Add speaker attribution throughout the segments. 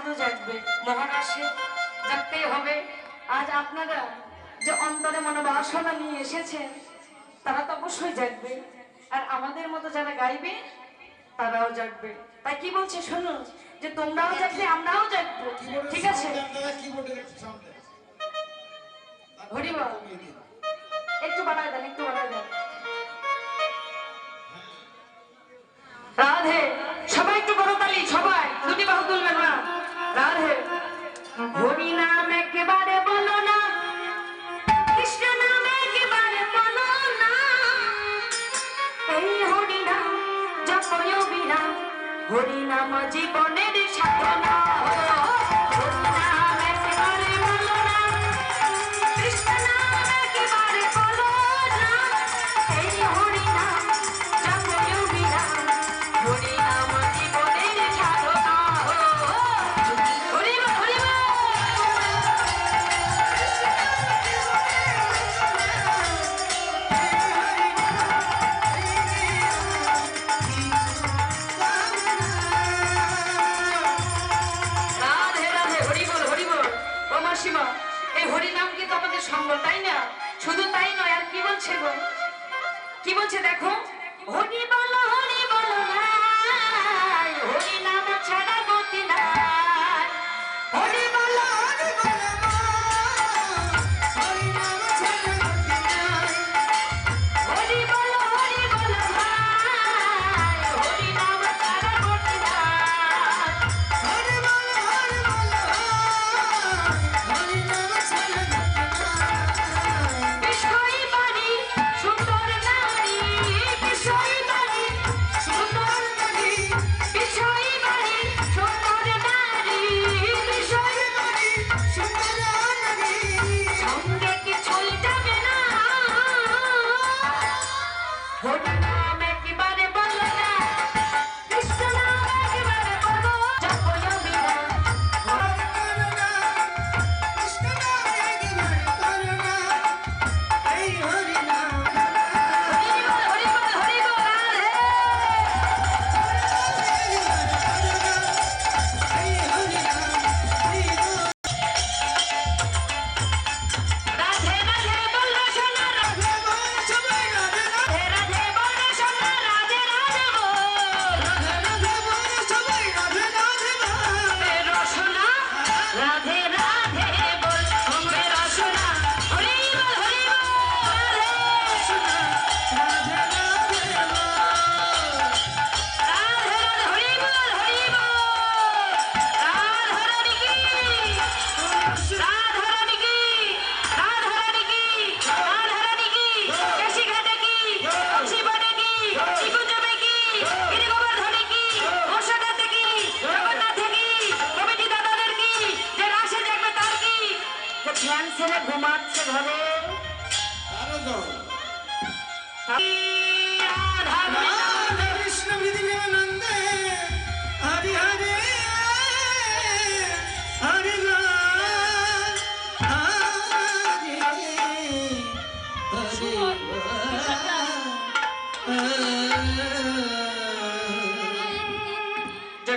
Speaker 1: চাঁদও জাগবে, মহারাশে জাগতেই হবে। আজ আপনারা যে অন্তরে মনোবাসনা নিয়ে এসেছেন তারা তো অবশ্যই জাগবে, আর আমাদের মতো যারা গাইবে তারাও জাগবে। তাই কি বলছে শুনুন, যে তোমরাও জাগবে আমরাও জাগবো, ঠিক আছে? হরিবল একটু বাড়ায় দেন, একটু বাড়ায় দেন। রাধে, সবাই একটু বড় তালি, সবাই দুটি বাহু তুলবেন না। রাধে, হরি নাম একেবারে বলো না, কৃষ্ণ নাম একেবারে বলো না, এই হরি নাম জপয় বিনা, হরি নাম জীবনের সাধনা। এই হরি নাম কিন্তু আমাদের সঙ্গ, তাই না? শুধু তাই নয়, আর কি বলছে গো, কি বলছে দেখো, হরি বলো নাই, হরি নাম ছাড়া গতি নাই, হরি বলো হরি নাম ছাড়া গতি নাই, হরি বলো নাই, হরি নাম ছাড়া গতি নাই, হরি বলো হরি নাম ছাড়া গতি নাই। বিশ্বই বাণী সুন্দর নারী, বিশ্বই বাণী সুন্দর নারী, বিশ্বই বাণী সুন্দর নারী, বিশ্বই বাণী সুন্দর নারী, সঙ্গে কিছুই যাবে না, হরি নাম একেবারে বলো না, কৃষ্ণ নাম একেবারে বলো, জপয় বিনা, কৃষ্ণ নাম একেবারে বলো না, এই হরি নাম। হরি বল, হরি বল, হরি বল, রাধে রাধে বলো সোনা, রাধে বলো সবাই, রাধে রাধে বলো সোনা, রাধে রাধে বল, রাধে রাধে বলো সবাই, রাধে রাধে বল, রসনা রাধে রাধে বল, তোমরা রসনা, হরি বল, হরি বল, রসনা রাধে রাধে বল, রাধে রাধে হরি বল, হরি বল, রাধারানী কি, রাধারানী কি, রাধারানী কি, রাধারানী কি, কেশিঘাটে কি, জীবনে কি, নিকুঞ্জমে কি, গিরিগোবর্ধনে কি, মশাটাতে কি, জগন্নাথে কি, কমিটি দাদাদের কি, যে রাসে দেখবে তার কি, যে ধ্যান ছেড়ে ঘুমাচ্ছে ঘরে, রাধা
Speaker 2: কৃষ্ণ বিধিমানন্দে হরি হরে হরি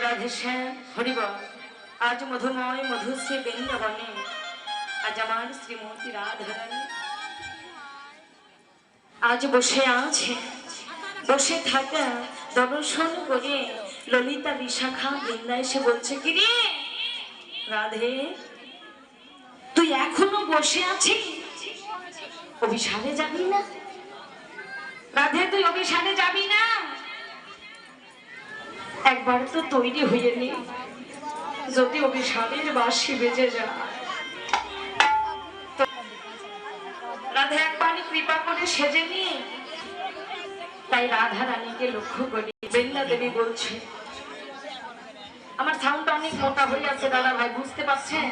Speaker 1: রাধেশ্যাম হরিবল। আজ মধুময় মধুশ্রী বৃন্দাবনে আজ আমার শ্রীমতী রাধারানী আজ বসে আছে, বসে থাকা দর্শন করে ললিতা বিশাখা বৃন্দা এসে বলছে, কি রে রাধে, তুই এখনো বসে আছিস, অভিসারে যাবি না? রাধে, তুই অভিসারে যাবি না? একবার তো তৈরি হয়ে নে, যদি অভিসারের বাঁশি বেজে যায়। রাধা একবার কৃপা করে সেজে নিয়ে, তাই রাধা রানীকে লক্ষ্য করি বৃন্দা দেবী বলছে, আমার সাউন্ডটা অনেক মোটা হয়ে আছে দাদা ভাই, বুঝতে পারছেন?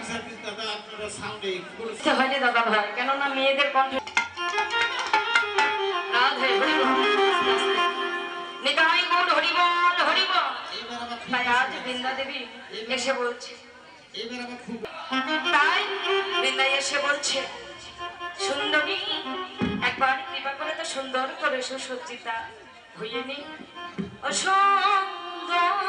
Speaker 1: বুঝতে হয়নি দাদা ভাই, কেননা মেয়েদের কণ্ঠে রাধে নিতাই গৌর হরিবল হরিবল। তাই আজ বৃন্দা দেবী এসে বলছে, তাই বৃন্দা এসে বলছে, সুন্দরী একবার কৃপা করে তো সুন্দর করে সুসজ্জিতা হইয়ে নি, ও সুন্দরী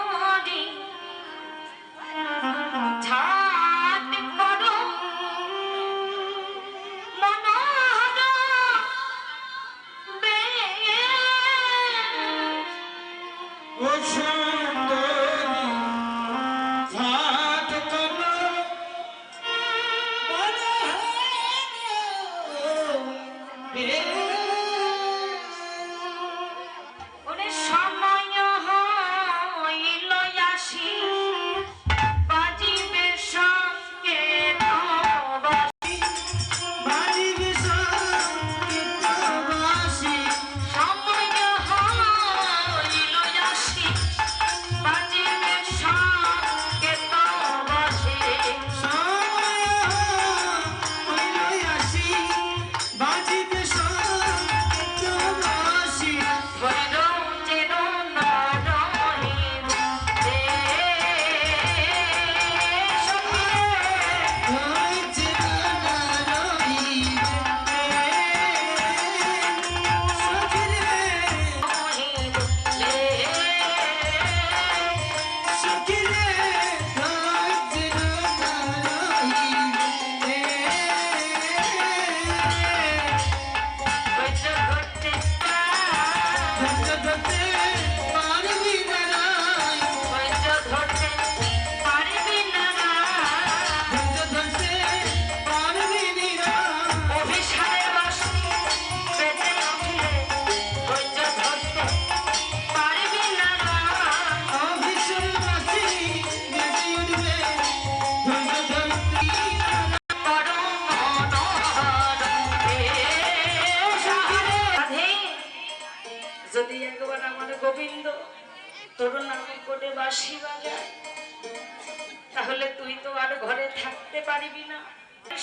Speaker 1: তাহলে তুই তো আর ঘরে থাকতে পারবি না।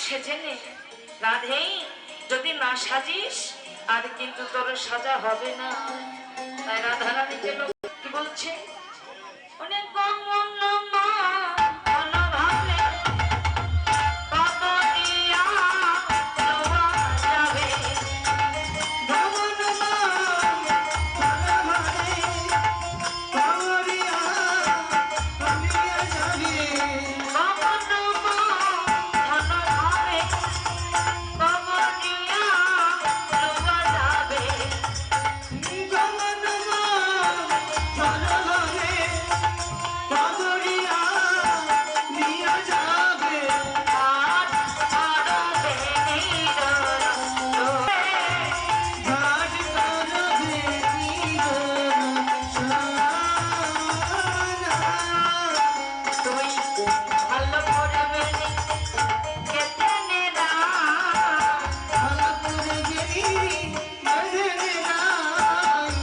Speaker 1: সেজে নে রাধে, যদি না সাজিস আর কিন্তু তোর সাজা হবে না। তাই রাধারানীকে লোক কি বলছে, অনেক গমন মা ভালোভাবে কবরিয়া লোয়া যাবে।
Speaker 2: গমন মা ভালোভাবে কবরিয়া ভাবিয়া যাবে।
Speaker 1: গমন মা ভালোভাবে কবরিয়া লোয়া যাবে।
Speaker 2: গমন মা ভালোভাবে কবরিয়া নিয়ে যাবে।
Speaker 1: আর আরবে নিরর লোয়ে
Speaker 2: ঘাট করবে নিরসনা।
Speaker 1: তুই ভালো করবে কেতে নেরা,
Speaker 2: ভালো করবে মরে নাই।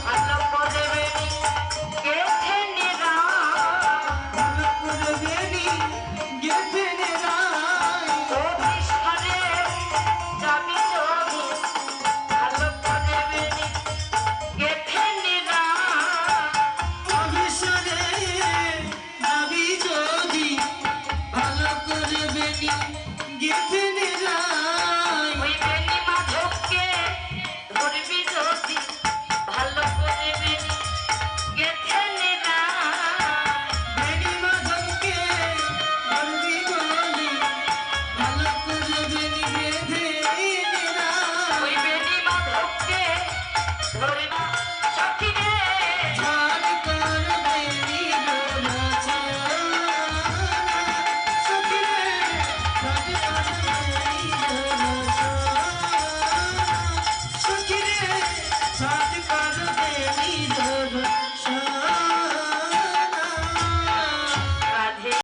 Speaker 1: ভালো করবে কেতে নেরা।
Speaker 2: ভালো করবে গেছে নাই।
Speaker 1: ও বিশ্বরে যাবি যদি ভালো করবে কেতে নেরা।
Speaker 2: অবিশ্বরে যাবি যদি ভালো করবে গেছে